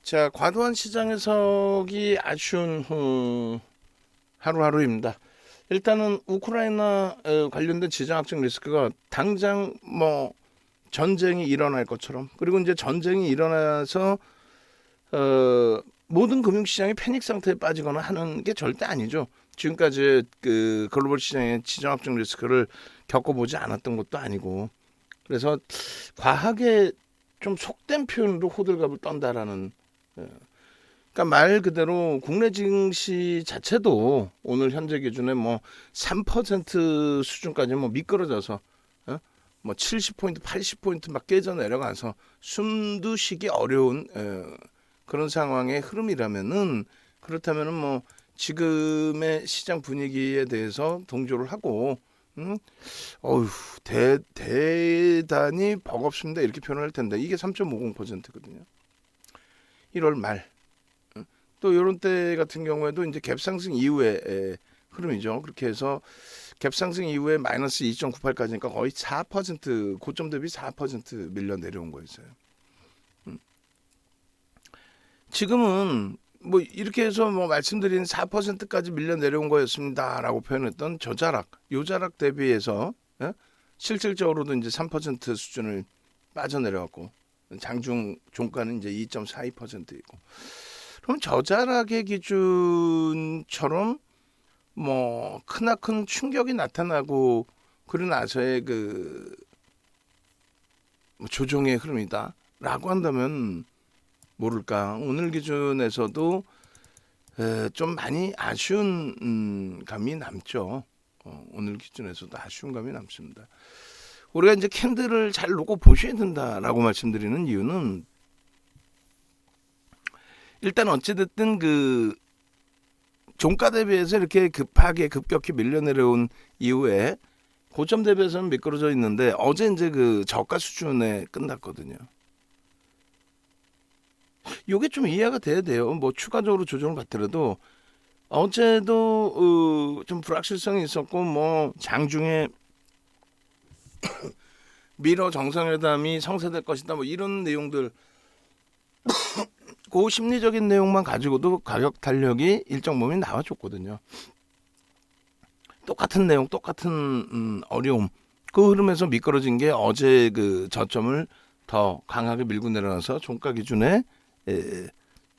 자, 과도한 시장 해석이 아쉬운 하루하루입니다. 일단은 우크라이나 관련된 지정학적 리스크가 당장 뭐 전쟁이 일어날 것처럼, 그리고 이제 전쟁이 일어나서 모든 금융시장이 패닉 상태에 빠지거나 하는 게 절대 아니죠. 지금까지 그 글로벌 시장의 지정학적 리스크를 겪어보지 않았던 것도 아니고, 그래서 과하게 좀 속된 표현으로 호들갑을 떤다라는, 그러니까 말 그대로 국내 증시 자체도 오늘 현재 기준에 뭐 3% 수준까지 뭐 미끄러져서 뭐 70포인트, 80포인트 막 깨져 내려가서 숨도 쉬기 어려운 그런 상황의 흐름이라면은, 그렇다면은 뭐 지금의 시장 분위기에 대해서 동조를 하고 어휴 대단히 버겁습니다 이렇게 표현을 할 텐데, 이게 3.50%거든요. 1월 말. 또 이런 때 같은 경우에도 이제 갭상승 이후에 흐름이죠. 그렇게 해서 갭상승 이후에 마이너스 2.98까지니까 거의 4%, 고점 대비 4% 밀려 내려온 거였어요. 지금은 뭐 이렇게 해서 뭐 말씀드린 4%까지 밀려 내려온 거였습니다라고 표현했던 저자락, 요자락 대비해서 실질적으로도 이제 3% 수준을 빠져내려왔고, 장중 종가는 이제 2.42%이고, 그럼 저자락의 기준처럼 뭐 크나큰 충격이 나타나고 그러고 나서의 그 조정의 흐름이다라고 한다면 모를까, 오늘 기준에서도 좀 많이 아쉬운 감이 남죠. 오늘 기준에서도 아쉬운 감이 남습니다. 우리가 이제 캔들을 잘 놓고 보셔야 된다라고 말씀드리는 이유는, 일단 어찌됐든 그 종가 대비해서 이렇게 급격히 밀려 내려온 이후에 고점 대비해서는 미끄러져 있는데, 어제 이제 그 저가 수준에 끝났거든요. 요게 좀 이해가 돼야 돼요. 뭐 추가적으로 조정을 받더라도 어제도 좀 불확실성이 있었고, 뭐 장중에 미러 정상회담이 성사될 것이다, 뭐 이런 내용들, 그 심리적인 내용만 가지고도 가격 탄력이 일정 부분 나와줬거든요. 똑같은 내용, 똑같은 어려움, 그 흐름에서 미끄러진 게 어제 그 저점을 더 강하게 밀고 내려가서 종가 기준에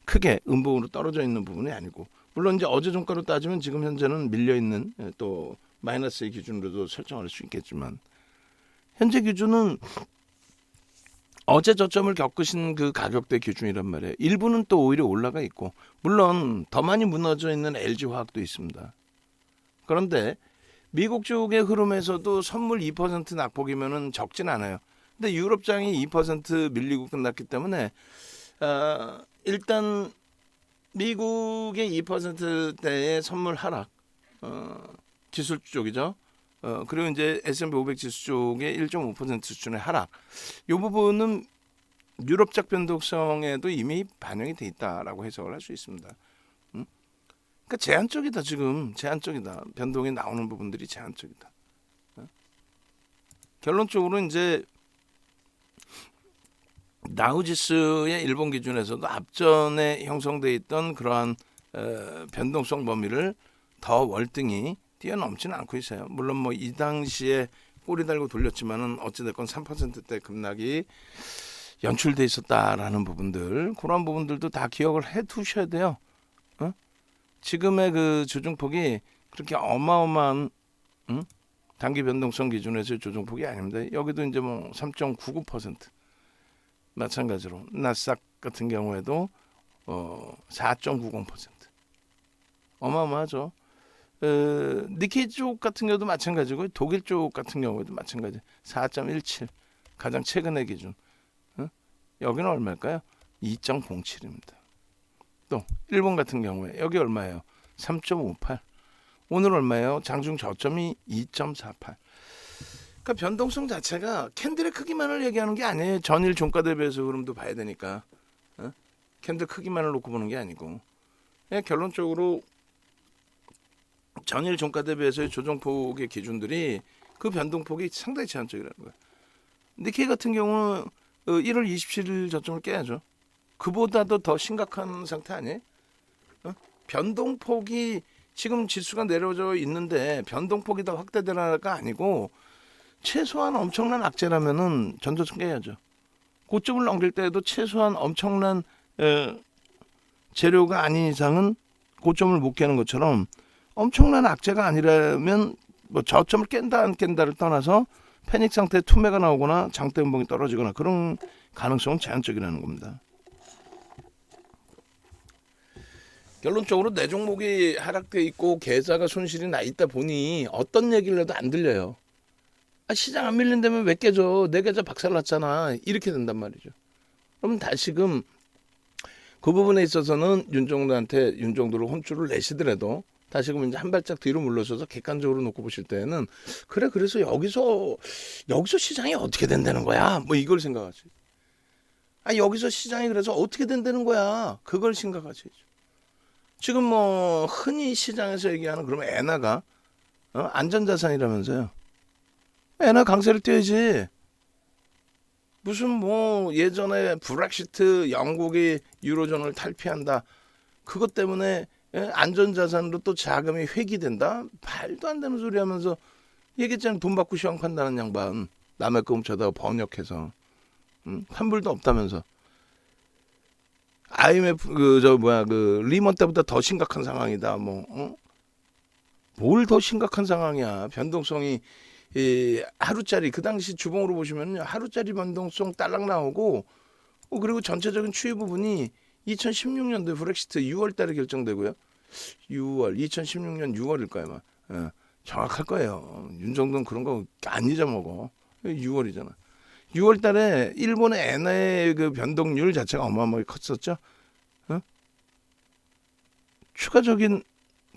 크게 음봉으로 떨어져 있는 부분이 아니고, 물론 이제 어제 종가로 따지면 지금 현재는 밀려 있는 또 마이너스의 기준으로도 설정할 수 있겠지만, 현재 기준은 어제 저점을 겪으신 그 가격대 기준이란 말이에요. 일부는 또 오히려 올라가 있고, 물론 더 많이 무너져 있는 LG화학도 있습니다. 그런데 미국 쪽의 흐름에서도 선물 2% 낙폭이면은 적진 않아요. 근데 유럽장이 2% 밀리고 끝났기 때문에 일단 미국의 2%대의 선물 하락, 기술주 쪽이죠. 그리고 이제 S&P 500 지수 쪽의 1.5% 수준의 하락, 이 부분은 유럽적 변동성에도 이미 반영이 돼 있다라고 해석을 할 수 있습니다. 그러니까 제한적이다, 지금 제한적이다. 변동이 나오는 부분들이 제한적이다. 결론적으로 이제 다우지수의 일본 기준에서도 앞전에 형성돼 있던 그러한 변동성 범위를 더 월등히 뛰어넘지는 않고 있어요. 물론 뭐 이 당시에 꼬리 달고 돌렸지만은 어찌됐건 3%대 급락이 연출돼 있었다라는 부분들, 그런 부분들도 다 기억을 해 두셔야 돼요. 지금의 그 조정폭이 그렇게 어마어마한 단기 변동성 기준에서의 조정폭이 아닙니다. 여기도 이제 뭐 3.99%, 마찬가지로 나스닥 같은 경우에도 4.90%, 어마어마하죠. 니케이 쪽 같은 경우도 마찬가지고, 독일 쪽 같은 경우에도 마찬가지, 4.17, 가장 최근의 기준. 여기는 얼마일까요? 2.07입니다. 또 일본 같은 경우에 여기 얼마예요? 3.58. 오늘 얼마예요? 장중 저점이 2.48. 그러니까 변동성 자체가 캔들의 크기만을 얘기하는 게 아니에요. 전일 종가 대비해서 흐름도 봐야 되니까. 캔들 크기만을 놓고 보는 게 아니고, 결론적으로 전일 종가 대비해서의 조정폭의 기준들이, 그 변동폭이 상당히 제한적이라는 거예요. 니케이 같은 경우는 1월 27일 저점을 깨야죠. 그보다도 더 심각한 상태 아니에요? 변동폭이 지금 지수가 내려져 있는데 변동폭이 더 확대되라가 아니고 최소한 엄청난 악재라면은 전조증 깨야죠. 고점을 넘길 때에도 최소한 엄청난 재료가 아닌 이상은 고점을 못 깨는 것처럼 엄청난 악재가 아니라면 뭐 저점을 깬다 안 깬다를 떠나서 패닉 상태에 투매가 나오거나 장대 음봉이 떨어지거나 그런 가능성은 제한적이라는 겁니다. 결론적으로 내 종목이 하락돼 있고 계좌가 손실이 나 있다 보니 어떤 얘기를 해도 안 들려요. 시장 안 밀린다면 왜 깨져? 내 계좌 박살났잖아. 이렇게 된단 말이죠. 그럼 다시금 그 부분에 있어서는 윤정도를 혼쭐을 내시더라도 다시금 이제 한 발짝 뒤로 물러서서 객관적으로 놓고 보실 때는 그래서 여기서 시장이 어떻게 된다는 거야? 뭐 이걸 생각하지. 여기서 시장이 그래서 어떻게 된다는 거야? 그걸 생각하지. 지금 뭐 흔히 시장에서 얘기하는 그러면 엔화가 안전자산이라면서요. 엔화 강세를 띄어야지. 무슨 뭐 예전에 브렉시트 영국이 유로존을 탈피한다. 그것 때문에 안전자산으로 또 자금이 회귀된다. 말도 안 되는 소리 하면서 얘기했잖아요. 돈 받고 시황 판다는 양반. 남의 거 훔쳐다가 번역해서 환불도 없다면서. IMF 리먼 때보다 더 심각한 상황이다. 뭘 더 심각한 상황이야. 변동성이 하루짜리 그 당시 주봉으로 보시면요. 하루짜리 변동성 딸락 나오고 그리고 전체적인 추이 부분이 2016년도 브렉시트 6월 달에 결정되고요. 2016년 6월일까요? 정확할 거예요. 윤정도는 그런 거 안 잊어먹어. 6월이잖아. 6월 달에 일본의 엔화의 그 변동률 자체가 어마어마하게 컸었죠. 추가적인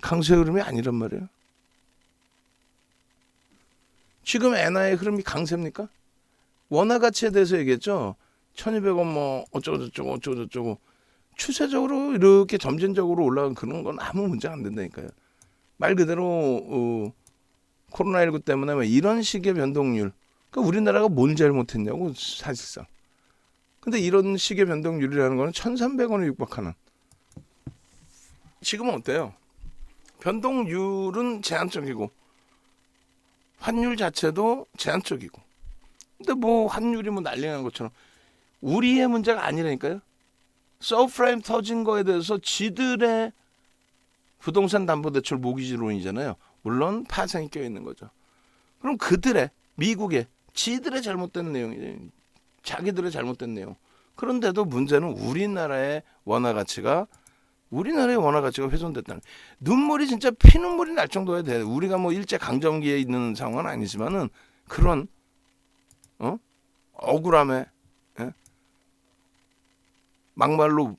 강세 흐름이 아니란 말이에요. 지금 엔화의 흐름이 강세입니까? 원화 가치에 대해서 얘기했죠. 1200원 뭐 어쩌고 추세적으로 이렇게 점진적으로 올라간 그런 건 아무 문제가 안 된다니까요. 말 그대로 코로나19 때문에 뭐 이런 식의 변동률, 그러니까 우리나라가 뭘 잘못했냐고 사실상. 근데 이런 식의 변동률이라는 거는 1,300원에 육박하는. 지금은 어때요? 변동률은 제한적이고 환율 자체도 제한적이고. 근데 뭐 환율이 뭐 난리 난 것처럼 우리의 문제가 아니라니까요. 서프라임 터진 거에 대해서 지들의 부동산 담보대출 모기지론이잖아요. 물론 파생이 껴있는 거죠. 그럼 그들의 미국의 지들의 잘못된 내용이죠. 자기들의 잘못된 내용. 그런데도 문제는 우리나라의 원화 가치가 훼손됐다는. 눈물이 진짜 피눈물이 날 정도야 돼. 우리가 뭐 일제 강점기에 있는 상황은 아니지만은 그런 억울함에 막말로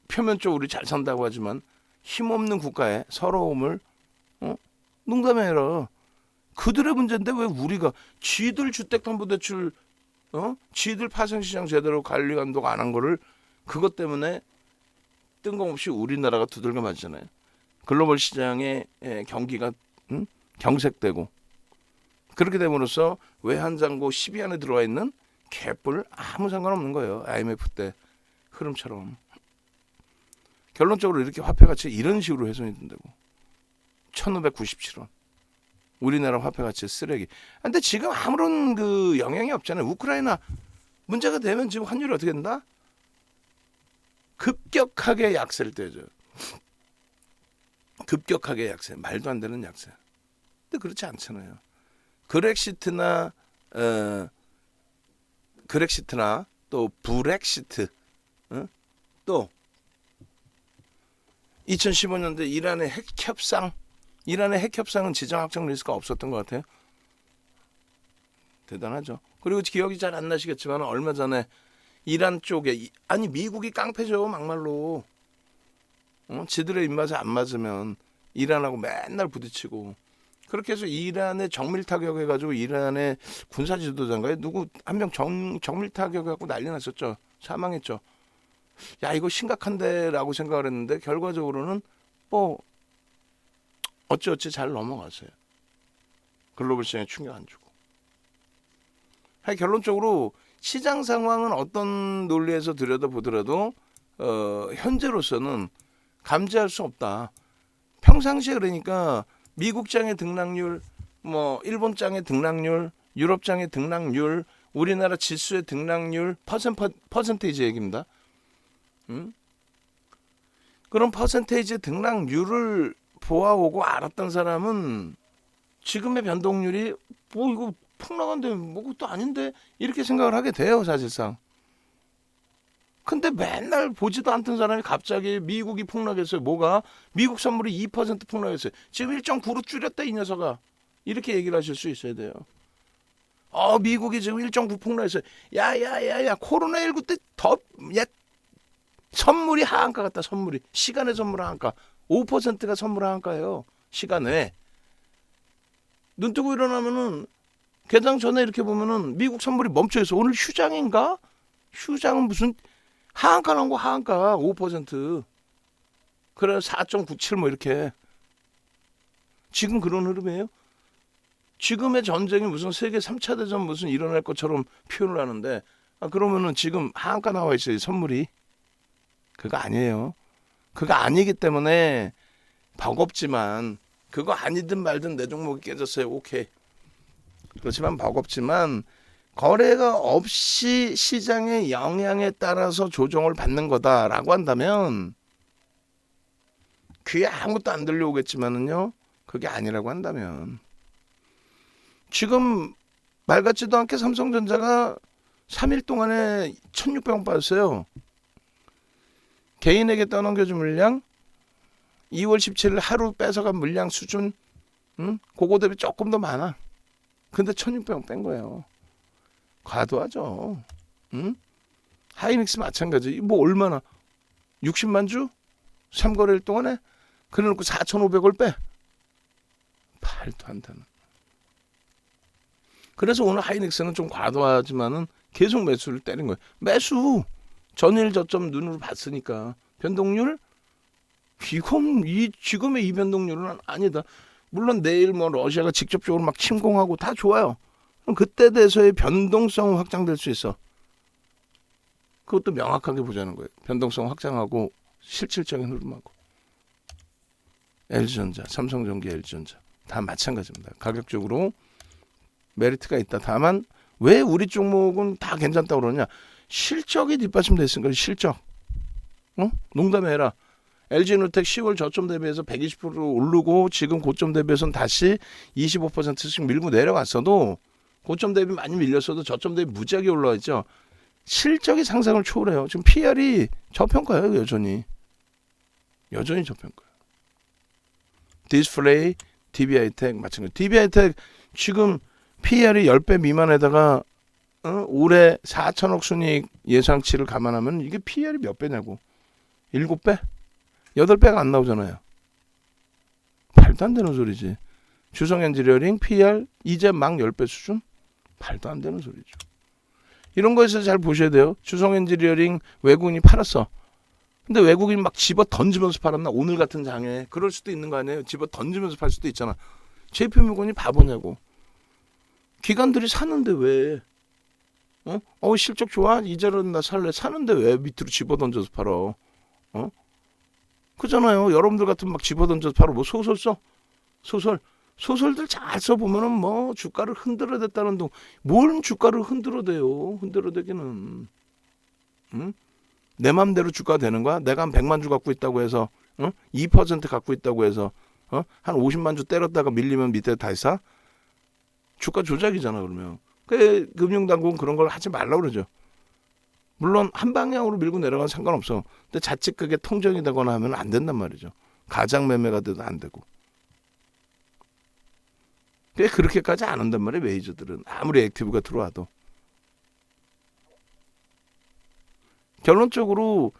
표면적으로 잘 산다고 하지만 힘없는 국가의 서러움을 농담해라. 그들의 문제인데 왜 우리가 지들 주택담보대출 지들 파생시장 제대로 관리 감독 안 한 거를 그것 때문에 뜬금없이 우리나라가 두들겨 맞잖아요. 글로벌 시장의 경기가 경색되고 그렇게 됨으로써 외환장고 10위 안에 들어와 있는 개뿔 아무 상관없는 거예요. IMF 때 흐름처럼. 결론적으로 이렇게 화폐 가치 이런 식으로 훼손이 된다고. 1,597원. 우리나라 화폐 가치 쓰레기. 근데 지금 아무런 그 영향이 없잖아요. 우크라이나 문제가 되면 지금 환율이 어떻게 된다? 급격하게 약세를 떼죠. 급격하게 약세. 말도 안 되는 약세. 근데 그렇지 않잖아요. 그렉시트나 또 브렉시트 또 2015년도 이란의 핵협상은 지정 확정 리스크가 없었던 것 같아요. 대단하죠. 그리고 기억이 잘 안 나시겠지만 얼마 전에 이란 쪽에 미국이 깡패죠. 막말로 지들의 입맛에 안 맞으면 이란하고 맨날 부딪히고 그렇게 해서 이란에 정밀 타격해가지고 이란의 군사 지도자인가요? 누구 한 명 정밀 타격해갖고 난리 났었죠. 사망했죠. 야 이거 심각한데라고 생각을 했는데 결과적으로는 뭐 어찌어찌 잘 넘어갔어요. 글로벌 시장에 충격 안 주고. 결론적으로 시장 상황은 어떤 논리에서 들여다보더라도 현재로서는 감지할 수 없다. 평상시에 그러니까 미국장의 등락률, 뭐 일본장의 등락률, 유럽장의 등락률, 우리나라 지수의 등락률 퍼센테이지 얘기입니다. 그런 퍼센테이지 등락률을 보아오고 알았던 사람은 지금의 변동률이 뭐 이거 폭락한데 뭐 그것도 아닌데 이렇게 생각을 하게 돼요, 사실상. 근데 맨날 보지도 않던 사람이 갑자기 미국이 폭락했어요. 뭐가? 미국 선물이 2% 폭락했어요. 지금 1.9로 줄였다 이 녀석아. 이렇게 얘기를 하실 수 있어야 돼요. 미국이 지금 1.9 폭락했어요. 야야야야, 코로나19 때 선물이 하한가 같다. 선물이 시간의 선물 하한가. 5%가 선물 하한가예요. 시간에. 눈 뜨고 일어나면은 개장 전에 이렇게 보면은 미국 선물이 멈춰 있어. 오늘 휴장인가? 휴장은 무슨 하한가 나온 거, 하한가 5%. 그래 4.97 뭐 이렇게. 지금 그런 흐름이에요. 지금의 전쟁이 무슨 세계 3차 대전 무슨 일어날 것처럼 표현을 하는데, 그러면은 지금 하한가 나와 있어요, 선물이. 그거 아니에요. 그거 아니기 때문에 버겁지만, 그거 아니든 말든 내 종목이 깨졌어요. 오케이. 그렇지만 버겁지만 거래가 없이 시장의 영향에 따라서 조정을 받는 거다라고 한다면, 귀에 아무것도 안 들려오겠지만은요, 그게 아니라고 한다면, 지금 말 같지도 않게 삼성전자가 3일 동안에 1600원 빠졌어요. 개인에게 떠넘겨준 물량 2월 17일 하루 뺏어간 물량 수준, 그거 대비 조금 더 많아. 근데 1600원 뺀 거예요. 과도하죠. 하이닉스 마찬가지. 뭐 얼마나 60만 주 3거래일 동안에 그래놓고 4,500을 빼. 말도 안 되는. 그래서 오늘 하이닉스는 좀 과도하지만은 계속 매수를 때린 거예요. 매수 전일 저점 눈으로 봤으니까 변동률 이건 지금의 이 변동률은 아니다. 물론 내일 뭐 러시아가 직접적으로 막 침공하고 다 좋아요. 그럼 그때 대해서의 변동성은 확장될 수 있어. 그것도 명확하게 보자는 거예요. 변동성 확장하고 실질적인 흐름하고. LG전자, 삼성전기, LG전자 다 마찬가지입니다. 가격적으로 메리트가 있다. 다만 왜 우리 종목은 다 괜찮다고 그러냐? 실적이 뒷받침됐으니까. 실적. 농담해라. LG누텍 10월 저점 대비해서 120% 오르고 지금 고점 대비해서는 다시 25%씩 밀고 내려갔어도, 고점 대비 많이 밀렸어도 저점 대비 무지하게 올라와 있죠. 실적이 상상을 초월해요. 지금 PR이 저평가예요. 여전히 저평가예요. 디스플레이, DB하이텍 마찬가지. DB하이텍 지금 PR이 10배 미만에다가 올해 4천억 순이익 예상치를 감안하면 이게 PR이 몇 배냐고. 7배? 8배가 안 나오잖아요. 말도 안 되는 소리지. 주성엔지니어링 PR 이제 막 10배 수준? 말도 안 되는 소리죠. 이런 거에서 잘 보셔야 돼요. 주성엔지니어링 외국인이 팔았어. 근데 외국인이 막 집어 던지면서 팔았나? 오늘 같은 장에. 그럴 수도 있는 거 아니에요? 집어 던지면서 팔 수도 있잖아. JP모건이 바보냐고. 기관들이 사는데 왜? 실적 좋아? 이자는 나 살래. 사는데 왜 밑으로 집어 던져서 팔어? 그잖아요. 여러분들 같은 막 집어 던져서 팔어. 뭐 소설 써? 소설들 잘 써보면은 뭐 주가를 흔들어댔다는 둥. 뭘 주가를 흔들어대요? 흔들어대기는. 내 맘대로 주가 되는 거야? 내가 한 100만 주 갖고 있다고 해서 2% 갖고 있다고 해서 한 50만 주 때렸다가 밀리면 밑에 다시 사? 주가 조작이잖아. 그러면. 그 금융당국은 그런 걸 하지 말라고 그러죠. 물론 한 방향으로 밀고 내려가면 상관없어. 근데 자칫 그게 통정이 되거나 하면 안 된단 말이죠. 가장 매매가 돼도 안 되고. 그렇게까지 안 한단 말이에요. 메이저들은. 아무리 액티브가 들어와도. 결론적으로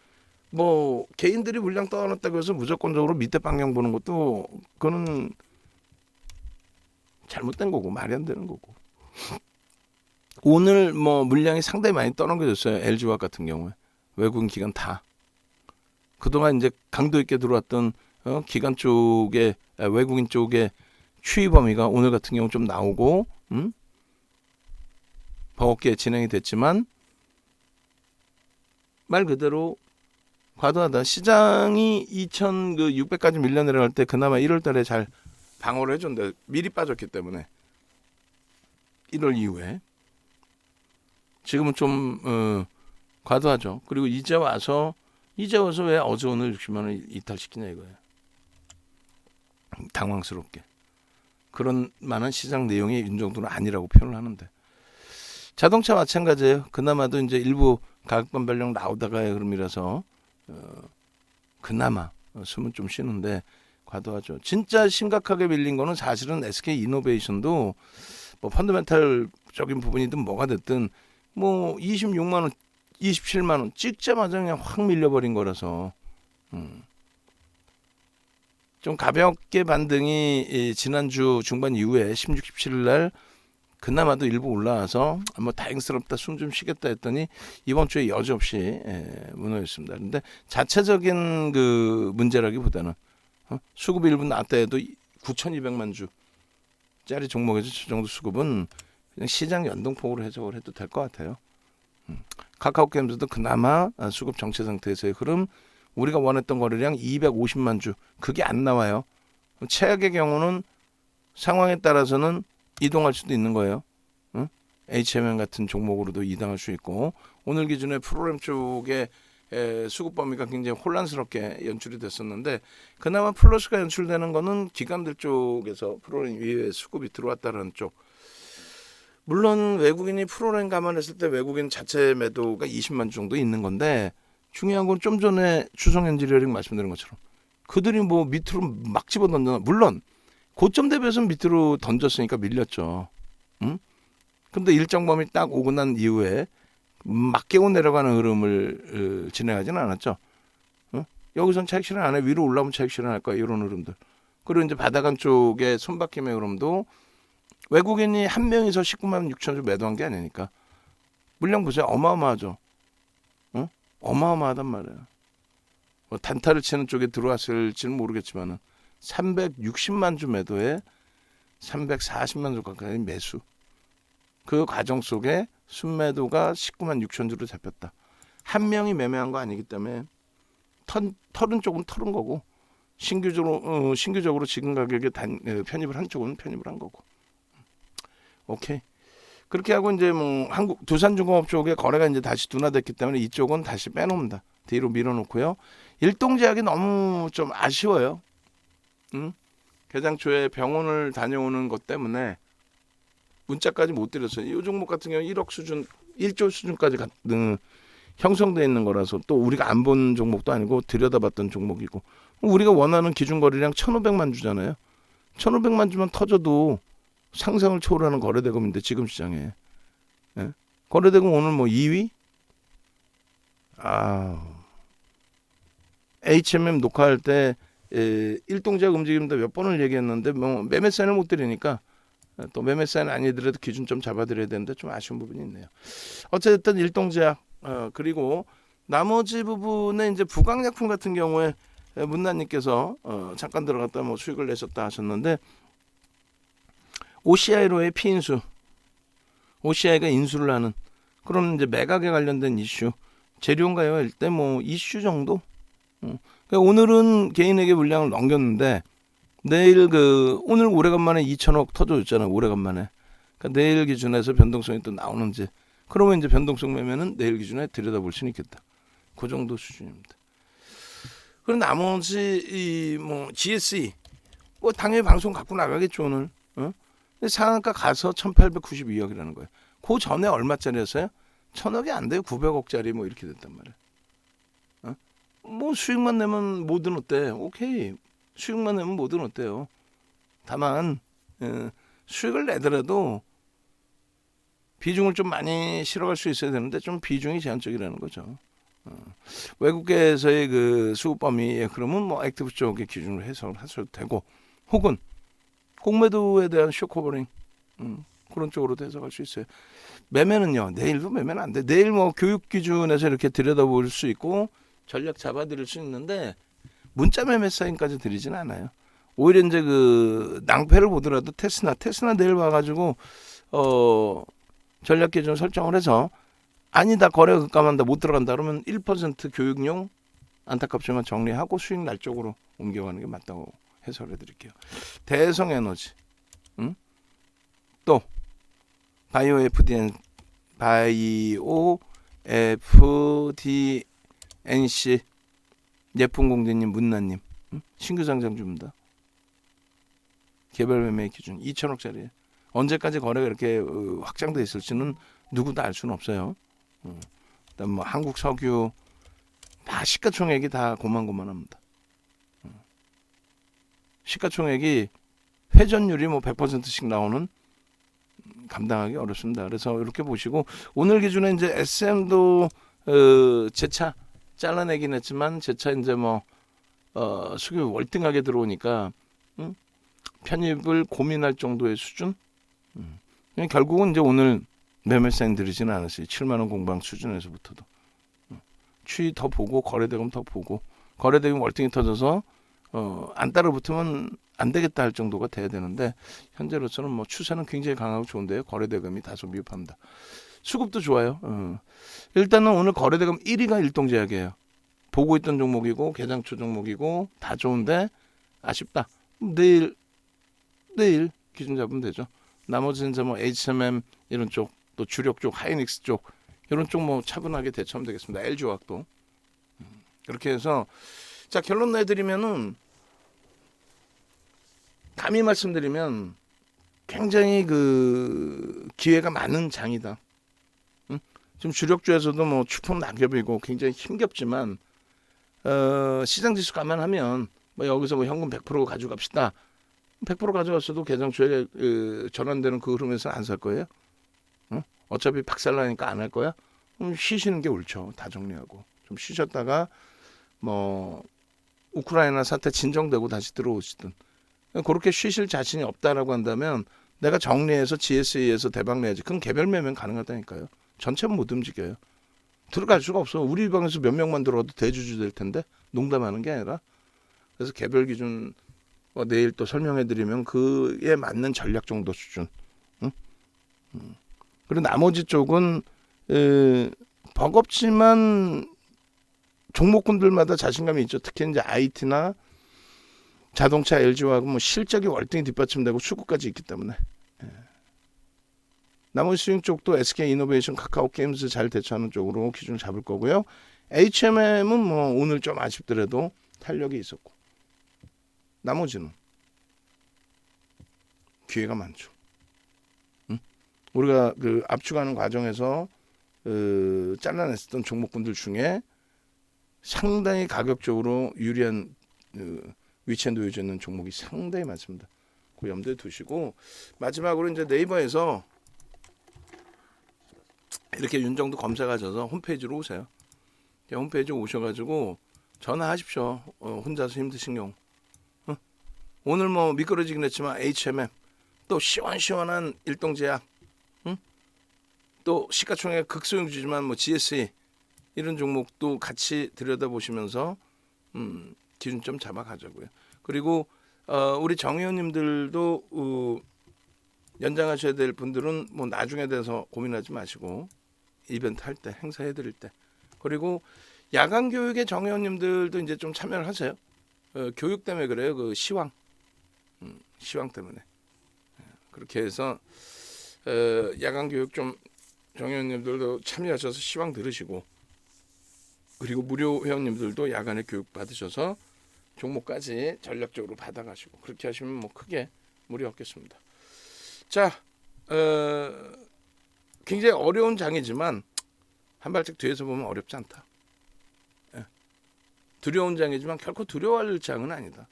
뭐 개인들이 물량 떠났다고 해서 무조건적으로 밑에 방향 보는 것도 그거는 잘못된 거고 말이 안 되는 거고. 오늘 뭐 물량이 상당히 많이 떠넘겨졌어요. LG화학 같은 경우에. 외국인 기관 다. 그동안 이제 강도 있게 들어왔던 기관 쪽에, 외국인 쪽에 추이 범위가 오늘 같은 경우 좀 나오고, 버겁게 진행이 됐지만 말 그대로 과도하다. 시장이 2,600까지 밀려 내려갈 때 그나마 1월 달에 잘 방어를 해준다. 미리 빠졌기 때문에 1월 이후에 지금은 좀 과도하죠. 그리고 이제 와서 왜 어제 오늘 60만 원 이탈시키냐 이거예요. 당황스럽게. 그런 만한 시장 내용이 이 정도는 아니라고 표현을 하는데 자동차 마찬가지예요. 그나마도 이제 일부 가격 반발력 나오다가의 흐름이라서 그나마 숨은 좀 쉬는데 과도하죠. 진짜 심각하게 밀린 거는 사실은 SK 이노베이션도 뭐 펀더멘탈적인 부분이든 뭐가 됐든 뭐 26만 원, 27만 원 찍자마자 그냥 확 밀려버린 거라서 좀 가볍게 반등이 지난주 중반 이후에 16, 17일 날 그나마도 일부 올라와서 뭐 다행스럽다 숨 좀 쉬겠다 했더니 이번 주에 여지없이 무너졌습니다. 그런데 자체적인 그 문제라기보다는 수급이 일부 낮다 해도 9,200만 주짜리 종목에서 저 정도 수급은 그냥 시장 연동폭으로 해석을 해도 될 것 같아요. 카카오게임즈도 그나마 수급 정체 상태에서의 흐름 우리가 원했던 거래량 250만 주 그게 안 나와요. 최악의 경우는 상황에 따라서는 이동할 수도 있는 거예요. HMM 같은 종목으로도 이동할 수 있고 오늘 기준에 프로그램 쪽에 수급 범위가 굉장히 혼란스럽게 연출이 됐었는데 그나마 플러스가 연출되는 거는 기관들 쪽에서 프로그램 위에 수급이 들어왔다는 쪽. 물론 외국인이 프로그램 감안했을 때 외국인 자체 매도가 20만 주 정도 있는 건데 중요한 건 좀 전에 추성 엔지니어링 말씀드린 것처럼 그들이 뭐 밑으로 막 집어던져 물론 고점 대비해서 밑으로 던졌으니까 밀렸죠. 근데 일정 범위 딱 오고 난 이후에 막 깨고 내려가는 흐름을 진행하지는 않았죠. 여기선 차익 실현 안 해. 위로 올라오면 차익 실현할 거야. 이런 흐름들. 그리고 이제 바닥안 쪽에 손바뀜의 흐름도 외국인이 한 명이서 19만 6천 주 매도한 게 아니니까. 물량 보세요. 어마어마하죠. 어마어마하단 말이에요. 뭐 단타를 치는 쪽에 들어왔을지는 모르겠지만은 360만 주 매도에 340만 주 가까이 매수. 그 과정 속에 순매도가 19만 6천 주로 잡혔다. 한 명이 매매한 거 아니기 때문에 털은 쪽은 털은 거고 신규적으로 지금 가격에 편입을 한 쪽은 편입을 한 거고. 오케이. 그렇게 하고 이제 뭐 한국 두산중공업 쪽에 거래가 이제 다시 둔화됐기 때문에 이쪽은 다시 빼놓습니다. 뒤로 밀어놓고요. 일동제약이 너무 좀 아쉬워요. 개장 초에 병원을 다녀오는 것 때문에 문자까지 못 드렸어요. 이 종목 같은 경우 1억 수준, 1조 수준까지 형성되어 있는 거라서 또 우리가 안 본 종목도 아니고 들여다봤던 종목이고 우리가 원하는 기준 거래량 1,500만 주잖아요. 1,500만 주만 터져도 상상을 초월하는 거래대금인데 지금 시장에 거래대금 오늘 뭐 2위? HMM 녹화할 때 일동제약 움직임도 몇 번을 얘기했는데 뭐 매매 사인을 못 드리니까 또 매매 사인 아니더라도 기준 좀 잡아드려야 되는데 좀 아쉬운 부분이 있네요. 어쨌든 일동제약 그리고 나머지 부분에 이제 부강약품 같은 경우에 문나님께서 잠깐 들어갔다 뭐 수익을 내셨다 하셨는데 OCI로의 피인수, OCI가 인수를 하는 그런 이제 매각에 관련된 이슈, 재료인가요? 할 때 뭐 이슈 정도. 그러니까 오늘은 개인에게 물량을 넘겼는데 내일 오늘 오래간만에 2천억 터져줬잖아요. 오래간만에. 그러니까 내일 기준에서 변동성이 또 나오는지. 그러면 이제 변동성 매매는 내일 기준에 들여다볼 수는 있겠다. 그 정도 수준입니다. 그리고 나머지 뭐 GSE 뭐 당연히 방송 갖고 나가겠죠 오늘. 근데 상한가 가서 1,892억이라는 거예요. 그 전에 얼마짜리였어요? 1,000억이 안 돼요. 900억짜리 뭐 이렇게 됐단 말이에요. 뭐 수익만 내면 뭐든 어때? 오케이. 수익만 내면 뭐든 어때요? 다만 수익을 내더라도 비중을 좀 많이 실어갈 수 있어야 되는데 좀 비중이 제한적이라는 거죠. 외국계에서의 그 수급 범위에 그러면 뭐 액티브 쪽의 기준으로 해석을 하셔도 되고 혹은 공매도에 대한 쇼커버링 그런 쪽으로도 해석할 수 있어요. 매매는요. 내일도 매매는 안 돼. 내일 뭐 교육 기준에서 이렇게 들여다볼 수 있고 전략 잡아드릴 수 있는데 문자 매매 사인까지 드리지는 않아요. 오히려 이제 그 낭패를 보더라도 테스나 내일 와가지고 전략 기준 설정을 해서 아니다 거래가 급감한다 못 들어간다 그러면 1% 교육용 안타깝지만 정리하고 수익 날 쪽으로 옮겨가는 게 맞다고 해설해 드릴게요. 대성에너지, 또 바이오 FDNC 예쁜공주님 문나님 신규 상장주입니다. 개별 매매 기준 2천억짜리 언제까지 거래가 이렇게 확장돼 있을지는 누구도 알 수는 없어요. 그다음 뭐 한국 석유 다 시가총액이 다 고만고만합니다. 시가총액이 회전율이 뭐 100%씩 나오는 감당하기 어렵습니다. 그래서 이렇게 보시고 오늘 기준에 이제 SM도 재차 잘라내긴 했지만 재차 이제 뭐 수급이 월등하게 들어오니까 편입을 고민할 정도의 수준. 결국은 이제 오늘 매매 사인 들이지는 않았어요. 7만 원 공방 수준에서부터도 추이 더 보고 거래대금 더 보고 거래대금 월등히 터져서 안 따라 붙으면 안 되겠다 할 정도가 돼야 되는데 현재로서는 뭐 추세는 굉장히 강하고 좋은데요. 거래대금이 다소 미흡합니다. 수급도 좋아요. 일단은 오늘 거래대금 1위가 일동제약이에요. 보고 있던 종목이고 개장초 종목이고 다 좋은데 아쉽다. 내일 기준 잡으면 되죠. 나머지는 이제 뭐 HMM 이런 쪽 또 주력 쪽 하이닉스 쪽 이런 쪽 뭐 차분하게 대처하면 되겠습니다. LG화학도 그렇게 해서 자 결론 내드리면은 감히 말씀드리면 굉장히 그 기회가 많은 장이다. 지금 주력주에서도 뭐 추풍 낙엽이고 굉장히 힘겹지만 시장 지수 감안하면 뭐 여기서 뭐 현금 100% 가져갑시다. 100% 가져갔어도 개장주에 전환되는 그 흐름에서 안 살 거예요. 어차피 박살나니까 안 할 거야. 쉬시는 게 옳죠. 다 정리하고 좀 쉬셨다가 뭐 우크라이나 사태 진정되고 다시 들어오시든 그렇게 쉬실 자신이 없다라고 한다면 내가 정리해서 GSE에서 대박 내야지. 그럼 개별 매매는 가능하다니까요. 전체는 못 움직여요. 들어갈 수가 없어. 우리 방에서 몇 명만 들어가도 대주주 될 텐데 농담하는 게 아니라 그래서 개별 기준 내일 또 설명해드리면 그에 맞는 전략 정도 수준. 그리고 나머지 쪽은 버겁지만 종목군들마다 자신감이 있죠. 특히 이제 IT나 자동차 LG화학은 뭐 실적이 월등히 뒷받침되고 수급까지 있기 때문에 나머지 수익 쪽도 SK이노베이션, 카카오게임즈 잘 대처하는 쪽으로 기준을 잡을 거고요. HMM은 뭐 오늘 좀 아쉽더라도 탄력이 있었고 나머지는 기회가 많죠. 우리가 그 압축하는 과정에서 잘라냈었던 종목군들 중에 상당히 가격적으로 유리한 위치에 놓여져 있는 종목이 상당히 많습니다. 그 염두에 두시고 마지막으로 이제 네이버에서 이렇게 윤정도 검색하셔서 홈페이지로 오세요. 홈페이지 오셔가지고 전화하십시오. 혼자서 힘드신 경우. 오늘 뭐 미끄러지긴 했지만 HMM 또 시원시원한 일동제약, 또 시가총액 극소형주지만 뭐 GSE 이런 종목도 같이 들여다보시면서 기준점 잡아가자고요. 그리고 우리 정 의원님들도 연장하셔야 될 분들은 뭐 나중에 대해서 고민하지 마시고 이벤트 할 때 행사해드릴 때 그리고 야간 교육에 정 의원님들도 이제 좀 참여를 하세요. 교육 때문에 그래요. 그 시황 때문에 그렇게 해서 야간 교육 좀 정 의원님들도 참여하셔서 시황 들으시고 그리고 무료 회원님들도 야간에 교육 받으셔서 종목까지 전략적으로 받아가시고 그렇게 하시면 뭐 크게 무리 없겠습니다. 자, 굉장히 어려운 장이지만 한 발짝 뒤에서 보면 어렵지 않다. 두려운 장이지만 결코 두려워할 장은 아니다.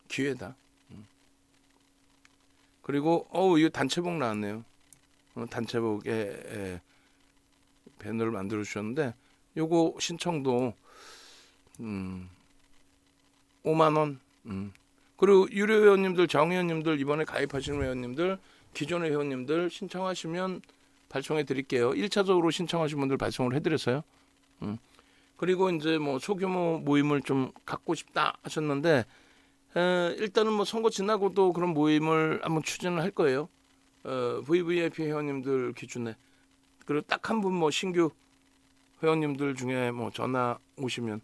기회다. 그리고 이거 단체복 나왔네요. 단체복에 배너를 만들어 주셨는데 요거 신청도 5만 원. 그리고 유료 회원님들, 정 회원님들 이번에 가입하시는 회원님들, 기존의 회원님들 신청하시면 발송해 드릴게요. 1차적으로 신청하신 분들 발송을 해드렸어요. 그리고 이제 뭐 소규모 모임을 좀 갖고 싶다 하셨는데 일단은 뭐 선거 지나고도 그런 모임을 한번 추진을 할 거예요. VVIP 회원님들 기준에 그리고 딱 한 분 뭐 신규 회원님들 중에 뭐 전화 오시면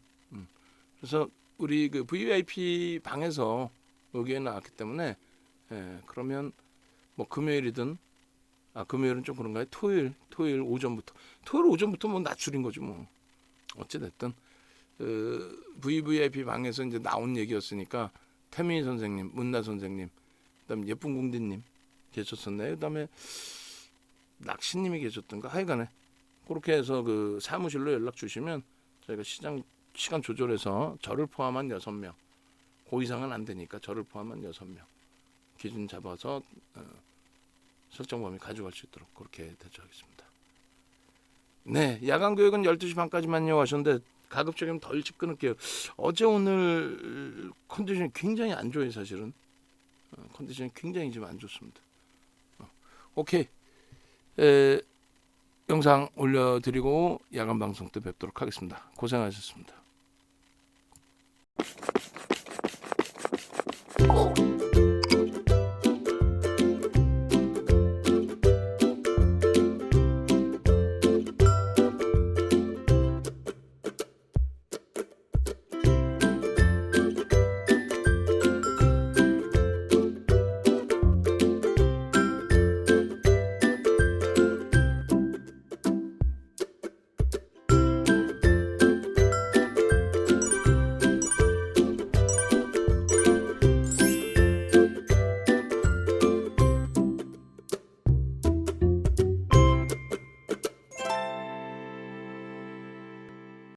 그래서 우리 그 VVIP 방에서 의견이 나왔기 때문에 그러면 뭐 금요일이든 금요일은 좀 그런가요? 토요일 오전부터 뭐 낮출인 거지 뭐 어찌 됐든 VVIP 방에서 이제 나온 얘기였으니까 태민이 선생님, 문나 선생님, 그다음 예쁜 궁디님 계셨었나요? 그다음에 낚시님이 계셨던가 하여간에 그렇게 해서 그 사무실로 연락 주시면 저희가 시간 조절해서 저를 포함한 6명 그 이상은 안 되니까 저를 포함한 6명 기준 잡아서 설정 범위 가져갈 수 있도록 그렇게 대처하겠습니다. 네, 야간 교육은 12시 반까지만요 하셨는데 가급적이면 더 일찍 끊을게요. 어제 오늘 컨디션이 굉장히 안 좋아요. 사실은 컨디션이 굉장히 좀 안 좋습니다. 오케이. 영상 올려드리고 야간 방송 때 뵙도록 하겠습니다. 고생하셨습니다.